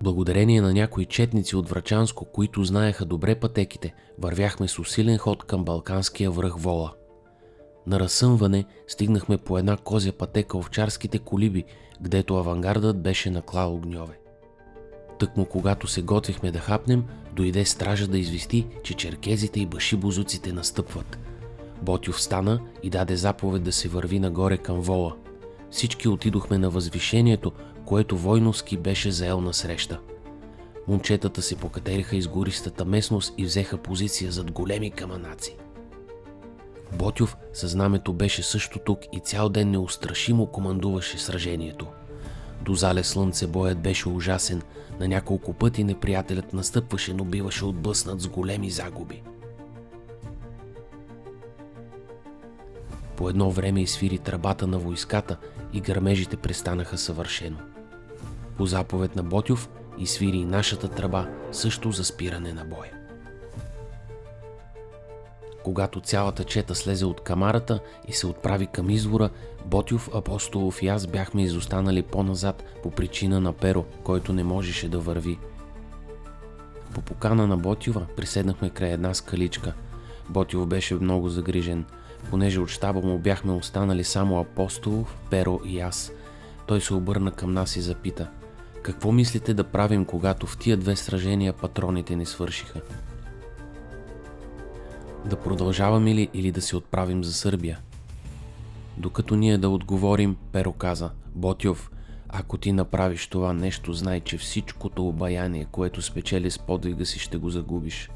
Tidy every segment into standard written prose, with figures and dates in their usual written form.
Благодарение на някои четници от Врачанско, които знаеха добре пътеките, вървяхме с усилен ход към Балканския връх Вола. На разсъмване стигнахме по една козя пътека овчарските колиби, гдето авангардът беше наклал огньове. Тъкмо когато се готвихме да хапнем, дойде стража да извести, че черкезите и башибозуците настъпват. Ботйов стана и даде заповед да се върви нагоре към Вола. Всички отидохме на възвишението, което Войновски беше заел насреща. Момчетата се покатериха из гористата местност и взеха позиция зад големи камънаци. Ботйов със знамето беше също тук и цял ден неустрашимо командуваше сражението. До зале слънце боят беше ужасен, на няколко пъти неприятелят настъпваше, но биваше отблъснат с големи загуби. По едно време изсвири тръбата на войската и гърмежите престанаха съвършено. По заповед на Ботйов изсвири и нашата тръба, също за спиране на боя. Когато цялата чета слезе от камарата и се отправи към извора, Ботйов, Апостолов и аз бяхме изостанали по-назад по причина на Перо, който не можеше да върви. По покана на Ботйова приседнахме край една скаличка. Ботйов беше много загрижен, понеже от щаба му бяхме останали само Апостолов, Перо и аз. Той се обърна към нас и запита: какво мислите да правим, когато в тия две сражения патроните не свършиха? Да продължаваме ли или да се отправим за Сърбия? Докато ние да отговорим, Перо каза: Ботйов, ако ти направиш това нещо, знай, че всичкото обаяние, което спечели с подвига си, ще го загубиш.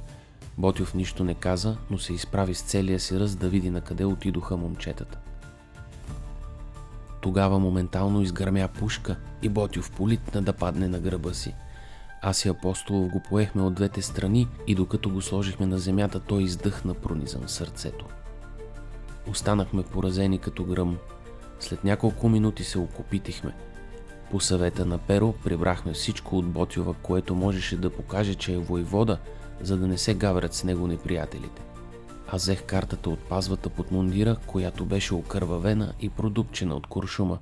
Ботйов нищо не каза, но се изправи с целия си ръст да види на къде отидоха момчетата. Тогава моментално изгърмя пушка и Ботйов политна да падне на гръба си. Аз и Апостолов го поехме от двете страни и докато го сложихме на земята, той издъхна пронизан в сърцето. Останахме поразени като гръм. След няколко минути се окопитихме. По съвета на Перо прибрахме всичко от Ботйова, което можеше да покаже, че е войвода, за да не се гаврят с него неприятелите. Аз взех картата от пазвата под мундира, която беше окървавена и продупчена от куршума.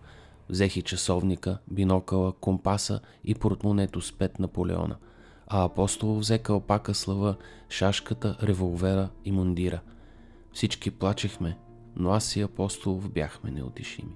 Взех и часовника, бинокъла, компаса и портмонето с 5 Наполеона, а Апостол взе калпака с лъва, шашката, револвера и мундира. Всички плачехме, но аз и Апостолов бяхме неутешими.